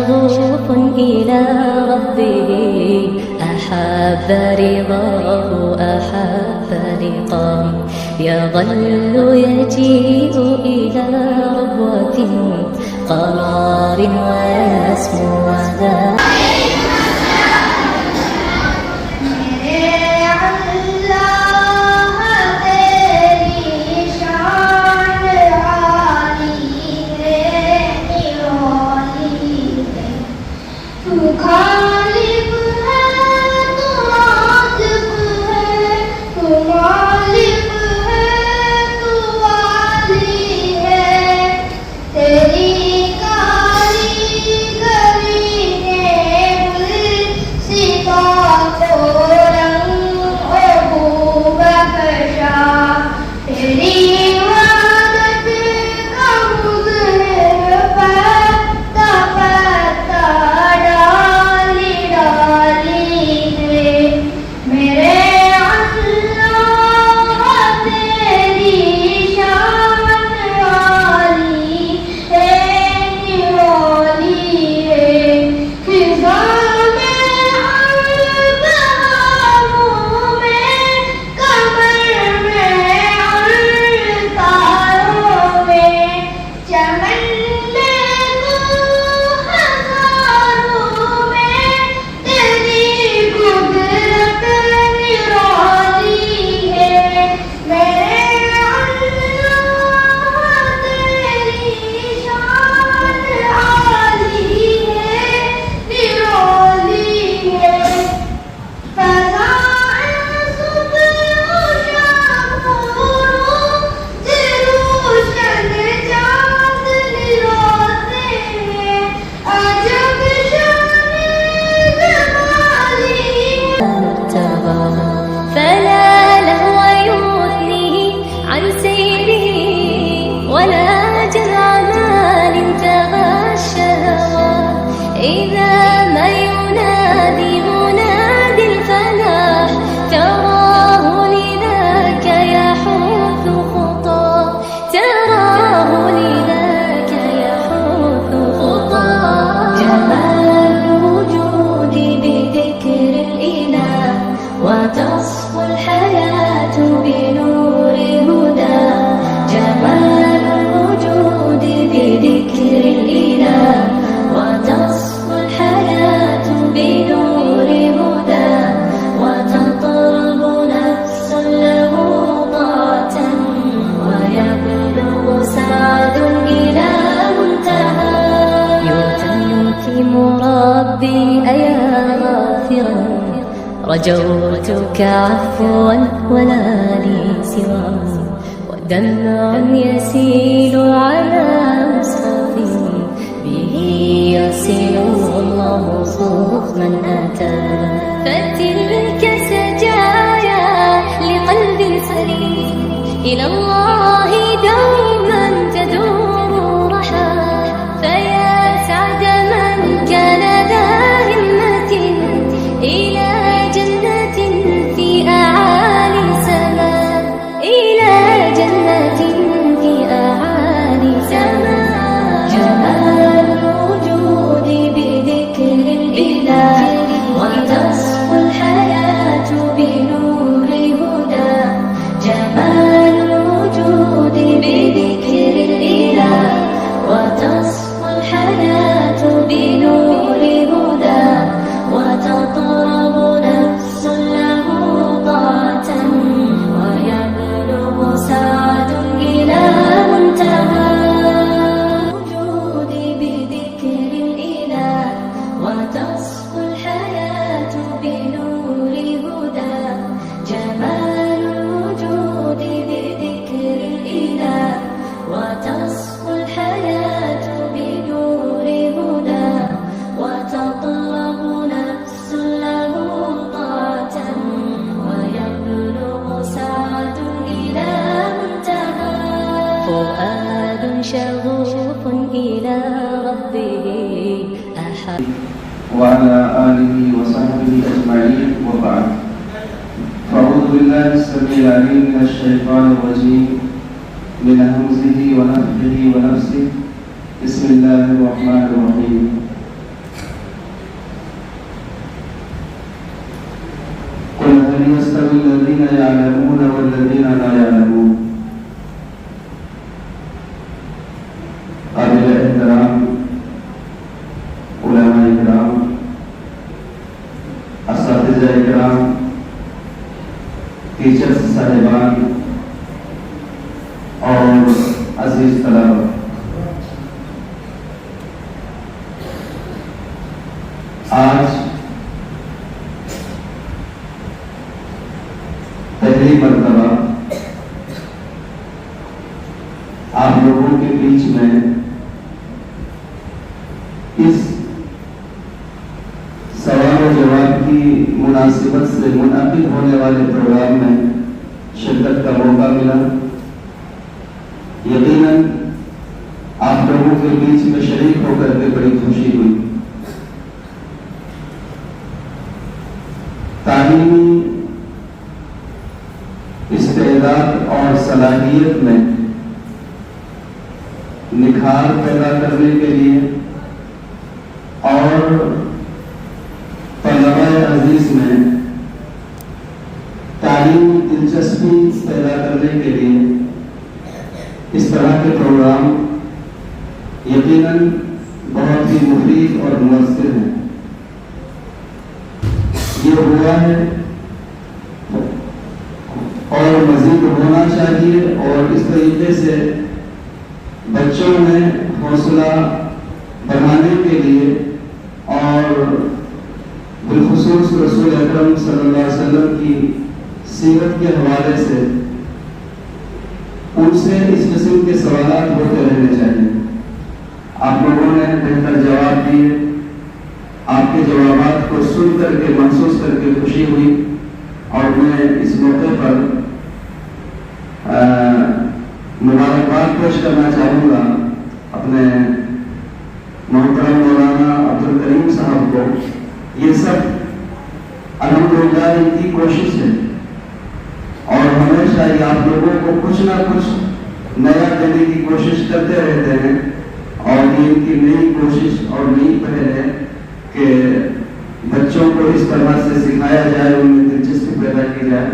شغوف إلى ربه أحب رضاه أحب لقاه يظل يجيء إلى ربوة قرار ويسمو ذا وتصفو الحياة بنور هدى جمال الوجود بذكر الإله وتصفو الحياة بنور هدى وتطلب نفس له طاعة ويبلغ سعد إلى منتهى يتمك ربي أيا غافرا رجوتك عفوا ولا لي سواه ودمع يسيل على مصحف به يصل الله صوف من أتى فتلك سجايا لقلب سليم إلى الله دوما تدور رحى فيا سعد من كان ذا همة إلى فؤاد شغوف إلى ربه أحب وعلى آله وصحبه أجمعين وبعد فأعوذ بالله السميع العليم من الشيطان الرجيم من همزه ونفخه ونفسه بسم الله الرحمن الرحيم يعلمون والذين لا يعلمون. قابل احترام علماء کرام، اساتذہ کرام، ٹیچرز صاحبان اور عزیز طلبہ، آج پہلی مرتبہ آپ لوگوں کے بیچ میں اس سوال و جواب کی مناسبت سے منعقد ہونے والے پروگرام میں شرکت کا موقع ملا۔ یقیناً آپ لوگوں کے بیچ میں شریک ہو کر کے بڑی خوشی ہوئی۔ تعلیمی استعداد اور صلاحیت میں نکھار پیدا کرنے کے لیے اور طلبہ عزیز میں تعلیمی دلچسپی پیدا کرنے کے لیے اس طرح کے پروگرام یقیناً بہت ہی مفید اور مؤثر ہیں۔ یہ ہوا ہے اور مزید ہونا چاہیے، اور اس طریقے سے بچوں میں حوصلہ بڑھانے کے لیے اور بالخصوص رسول اکرم صلی اللہ علیہ وسلم کی سیرت کے حوالے سے ان سے اس قسم کے سوالات ہوتے رہنے چاہیے۔ آپ لوگوں نے بہتر جواب دیے، آپ کے جوابات کو سن کر کے محسوس کر کے خوشی ہوئی، اور میں اس موقع پر مبارکباد پیش کرنا چاہوں گا اپنے محترم مولانا عبدالکریم صاحب کو۔ یہ سب الحمدللہ ان کی کوشش ہے، اور ہمیشہ یہ آپ لوگوں کو کچھ نہ کچھ نیا دینے کی کوشش کرتے رہتے ہیں، اور یہ ان کی نئی کوشش اور نئی پہل ہے کہ بچوں کو اس طرح سے سکھایا جائے، ان میں دلچسپی پیدا کی جائے۔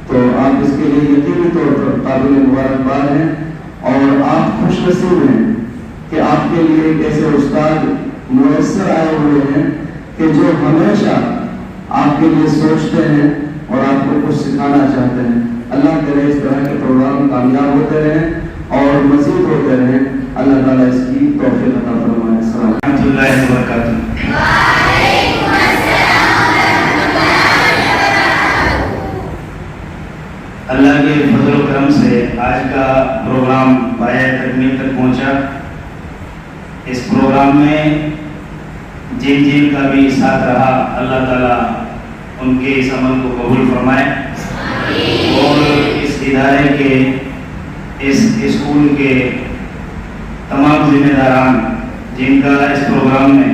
تو آپ اس کے لیے یقینی طور پر قابل مبارکباد ہیں، اور آپ خوش نصیب ہیں کہ آپ کے لیے ایک ایسے استاد میسر آئے ہوئے ہیں کہ جو ہمیشہ آپ کے لیے سوچتے ہیں اور آپ کو کچھ سکھانا چاہتے ہیں۔ اللہ کرے اس طرح کے پروگرام کامیاب ہوتے رہیں اور مزید ہوتے رہیں۔ اللہ تعالیٰ اس کی توفیق عطا فرمائے۔ السلام علیکم ورحمۃ اللہ وبرکاتہ۔ اللہ کے فضل و کرم سے آج کا پروگرام پایۂ تکمیل تک پہنچا۔ اس پروگرام میں جن جن کا بھی ساتھ رہا، اللہ تعالیٰ ان کے اس عمل کو قبول فرمائے، اور اس ادارے کے، اس اسکول کے تمام ذمہ داران جن کا اس پروگرام میں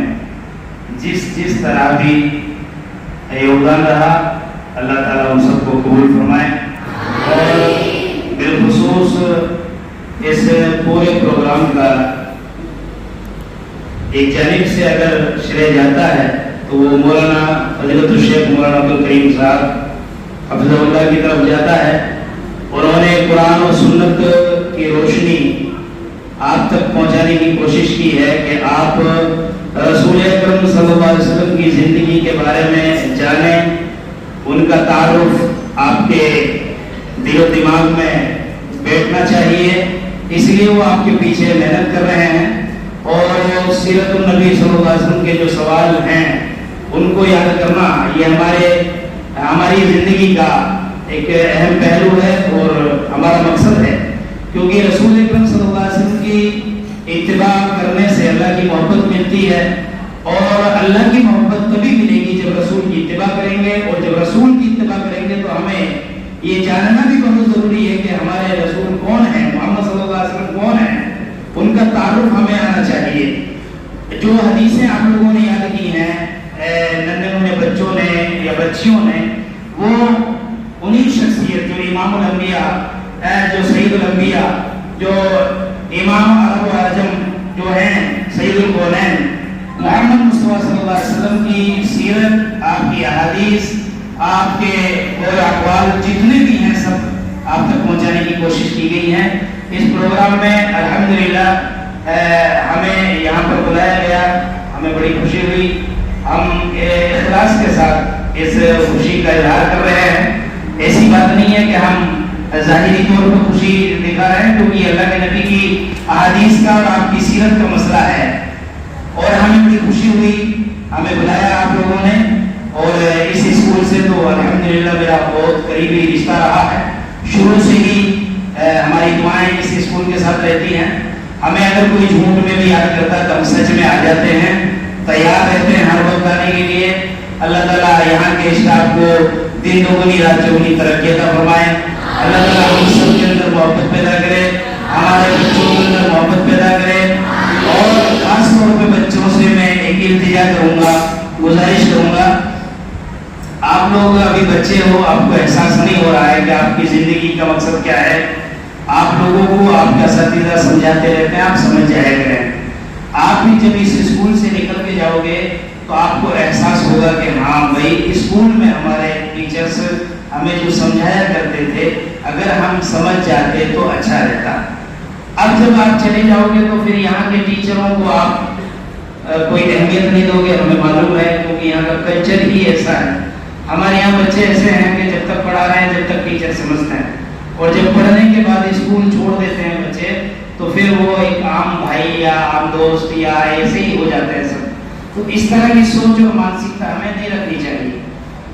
جس طرح بھی یوگدان رہا، اللہ تعالیٰ ان سب کو قبول فرمائے، اور بالخصوص اس پورے پروگرام کا ایک جانب سے اگر شرح جاتا ہے تو وہ مولانا فضیلت الشیخ مولانا عبدالکریم صاحب حفظہ اللہ کی طرف جاتا ہے۔ انہوں نے قرآن و سنت کی روشنی آپ تک پہنچانے کی کوشش کی ہے کہ آپ رسول اکرم صلی اللہ علیہ وسلم کی زندگی کے بارے میں جانیں، ان کا تعارف آپ کے دل و دماغ میں بیٹھنا چاہیے۔ اس لیے وہ آپ کے پیچھے محنت کر رہے ہیں، اور سیرت النبی صلی اللہ علیہ وسلم کے جو سوال ہیں ان کو یاد کرنا یہ ہماری زندگی کا ایک اہم پہلو ہے اور ہمارا مقصد ہے، کیونکہ رسول اکرم صلی اللہ علیہ وسلم کی اتباع کرنے سے اللہ کی محبت ملتی ہے، اور اللہ کی محبت تبھی ملے گی جب رسول کی اتباع کریں گے، اور جب رسول کی اتباع کریں گے تو ہمیں یہ جاننا بھی بہت ضروری ہے کہ ہمارے رسول کون ہیں، محمد صلی اللہ علیہ وسلم کون ہیں، ان کا تعارف ہمیں آنا چاہیے۔ جو حدیثیں آپ لوگوں نے یاد کی ہیں ننھے منھے بچوں نے یا بچیوں نے، وہ انہی شخصیت جو امام الانبیاء، جو سید الانبیاء، جو امام عرب و عجم جو ہیں، سید الکونین محمد مصطفیٰ صلی اللہ علیہ وسلم کی سیرت، آپ کی احادیث، آپ کے اور اقوال جتنے بھی ہیں سب آپ تک پہنچانے کی کوشش کی گئی ہے. اس پروگرام میں الحمدللہ ہمیں یہاں پر بلایا گیا, ہمیں بڑی خوشی ہوئی. ہم اخلاص کے ساتھ اس خوشی کا اظہار کر رہے ہیں. ایسی بات نہیں ہے کہ ہم ظاہری طور پر خوشی دکھا رہے ہیں, کیونکہ اللہ کے نبی کی احادیث کا اور آپ کی سیرت کا مسئلہ ہے. اور ہمیں بڑی خوشی ہوئی, ہمیں بلایا آپ لوگوں نے. اور اس اسکول سے تو الحمدللہ میرا بہت قریبی رشتہ رہا ہے. شروع سے ہی ہماری دعائیں اس اسکول کے ساتھ رہتی ہیں. ہمیں اگر کوئی جھوٹ میں بھی یاد کرتا ہے تو ہم سچ میں آ جاتے ہیں, تیار رہتے ہیں ہر وقت آنے کے لیے. اللہ تعالیٰ یہاں کے اسٹاف کو دن دوگنی رات چوگنی ترقی عطا فرمائے. اللہ تعالیٰ ہم سب کے اندر محبت پیدا کرے, ہمارے بچوں کے اندر محبت پیدا کرے. اور خاص طور پہ بچوں سے میں ایک التجا کروں گا, گزارش کروں گا, آپ لوگ ابھی بچے ہو, آپ کو احساس نہیں ہو رہا ہے کہ آپ کی زندگی کا مقصد کیا ہے. آپ لوگوں کو آپ کا اساتذہ سمجھاتے رہتے ہیں, آپ سمجھ جایا کریں. آپ بھی جب اس اسکول سے نکل کے جاؤ گے تو آپ کو احساس ہوگا کہ ہاں بھائی اسکول میں ہمارے ٹیچرز ہمیں جو سمجھایا کرتے تھے اگر ہم سمجھ جاتے تو اچھا رہتا. اب جب آپ چلے جاؤ گے تو پھر یہاں کے ٹیچروں کو آپ کوئی اہمیت نہیں دو گے, ہمیں معلوم ہے, کیونکہ یہاں کا کلچر ہی ایسا ہے. ہمارے یہاں بچے ایسے ہیں کہ جب تک پڑھا رہے ہیں جب تک ٹیچر سمجھتے ہیں, اور جب پڑھنے کے بعد اسکول چھوڑ دیتے ہیں بچے تو پھر وہ ایک عام بھائی یا عام دوست یا ایسے ہی ہو جاتے ہیں سب. تو اس طرح کی سوچ اور مانسکتا ہمیں نہیں رکھنی چاہیے.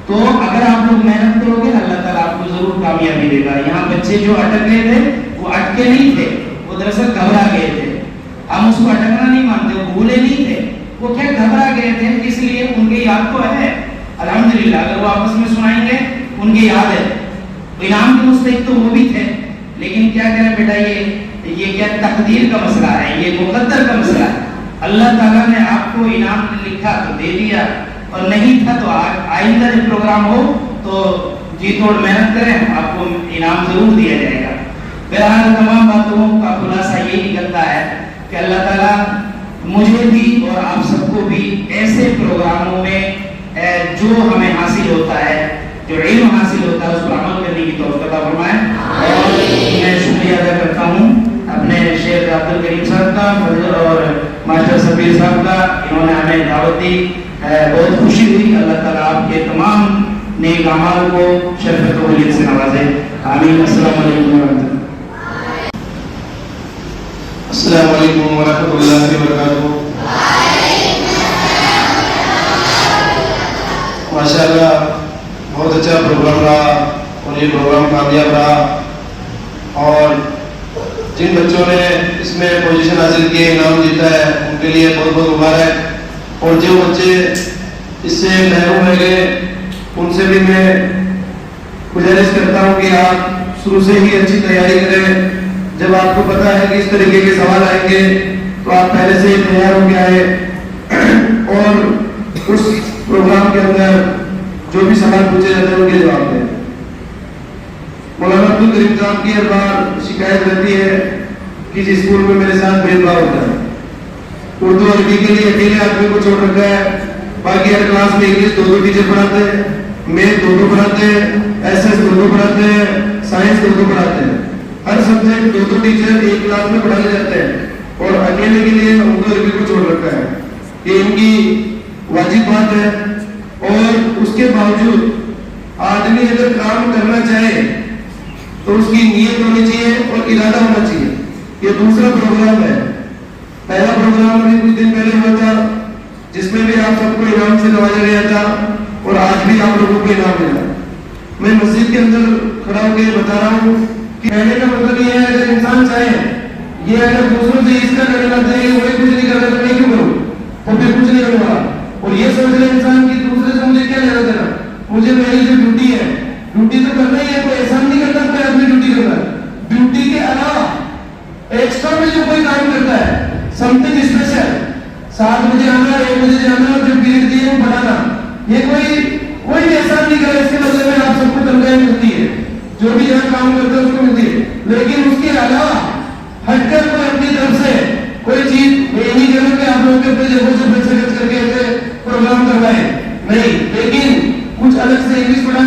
تو اگر آپ لوگ محنت کرو گے اللہ تعالیٰ آپ کو ضرور کامیابی دے گا. یہاں بچے جو اٹک گئے تھے وہ اٹکے نہیں تھے, وہ دراصل گھبرا گئے تھے. ہم اس کو اٹکنا نہیں مانتے, وہ بھولے نہیں تھے, وہ کیا گھبرا گئے تھے. اس لیے ان کی یاد تو ہے الحمدللہ, اگر وہ آپس میں سنائیں گے ان کی یاد ہے. انعام کے مستحق تو وہ بھی تھے, لیکن کیا کریں بیٹا, یہ کیا تقدیر کا مسئلہ ہے, یہ مقدر کا مسئلہ ہے. اللہ تعالیٰ نے آپ کو انعام لکھا تو دے دیا, اور نہیں تھا تو آئندہ جب پروگرام ہو تو جی توڑ محنت کریں, آپ کو انعام ضرور دیا جائے گا. بہرحال تمام باتوں کا خلاصہ یہ نکلتا ہے کہ اللہ تعالیٰ مجھے بھی اور آپ سب کو بھی ایسے پروگراموں میں جو ہمیں حاصل ہوتا ہے, جو علم حاصل ہوتا ہے, اس پر عمل کرنے کی توفیق عطا فرمائے. اور میں شکریہ ادا کرتا ہوں اپنے شیخ عبد الکریم صاحب کا اور ماسٹر سبیر صاحب کا, انہوں نے ہمیں دعوت دی, بہت خوشی ہوئی. اللہ تعالیٰ آپ کے تمام نیک اعمال کو شرفت و قبولیت سے نوازے. آمین. السلام علیکم ورحمۃ اللہ. السلام علیکم ورحمۃ اللہ وبرکاتہ. ماشاء اللہ بہت اچھا پروگرام رہا, اور یہ پروگرام کامیاب رہا. اور جن بچوں نے اس میں پوزیشن حاصل کی, انعام جیتا ہے, ان کے لیے بہت بہت مبارک. اور جو بچے اس سے محروم رہ گئے ان سے بھی میں گزارش کرتا ہوں کہ آپ شروع سے ہی اچھی تیاری کریں. جب آپ کو پتا ہے کہ اس طریقے کے سوال آئیں گے تو آپ پہلے سے ہی تیار ہو کے آئے, اور اس پروگرام کے اندر جو بھی سوال پوچھے جاتے ہیں ان کے جواب دیں. مولانا عبد الکریم صاحب کی ہر بار شکایت رہتی ہے کہ اس اسکول میں میرے ساتھ بھید بھاؤ ہوتا ہے. اردو عربی کے لیے اکیلے آدمی کو چھوڑ رکھا ہے, باقی ہر کلاس میں انگلش 2 ٹیچر پڑھاتے ہیں, میتھ 2 پڑھاتے ہیں, ایس ایس 2 پڑھاتے ہیں, سائنس 2 پڑھاتے ہیں. ہر سبجیکٹ 2 ٹیچر ایک کلاس میں پڑھانے جاتے ہیں, اور اکیلے کے لیے اردو عربی کو چھوڑ رکھا ہے. یہ ان کی واجب بات ہے. اور اس کے باوجود آدمی اگر کام کرنا چاہے تو اس کی نیت ہونی چاہیے اور ارادہ ہونا چاہیے. یہ دوسرا پروگرام ہے. پہلا پروگرام ابھی کچھ دن پہلے ہوا تھا جس میں بھی آپ سب کو انعام سے نوازا گیا تھا, اور آج بھی آپ لوگوں کو انعام ملا. میں مسجد کے اندر کھڑا ہو کے بتا رہا ہوں کہ کہنے کا مطلب یہ ہے اگر انسان چاہے, یہ اگر دوسروں سے اس کا کرنا چاہے کہ وہ کچھ نہیں کرنا تو میں کیوں کروں, تو پھر کچھ نہیں ہوگا. اور یہ سوچ رہے انسان کی دوسرے سے مجھے کیا لینا دینا, مجھے میری جو ڈیوٹی ہے ڈیوٹی تو کرنا ہی ہے, کوئی احسان نہیں کرتا, کوئی اپنی ڈیوٹی کرنا ہے. ڈیوٹی کے علاوہ ایکسٹرا میں جو کوئی کام کرتا ہے سم تھنگ اسپیشل, 7 بجے آنا, 1 بجے جانا, جو پیریڈ دیے وہ پڑھانا, یہ کوئی احسان نہیں کرے. اس کے بدلے میں آپ سب کو تنخواہیں ملتی ہے, جو بھی یہاں کام کرتے ہیں اس کو ملتی ہے. لیکن اس کے علاوہ ہٹ کر کوئی اپنی طرف سے کوئی چیز یہ نہیں کرو کہ آپ لوگ اپنے جیبوں سے پیسے خرچ کر کے ایسے پروگرام کروائے نہیں, لیکن کچھ الگ سے انگلش پڑھانا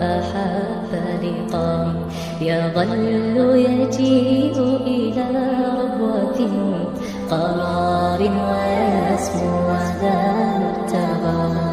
أحب لقاء يظل يجيء إلى ربوة قرار ويسمو ذا مرتبى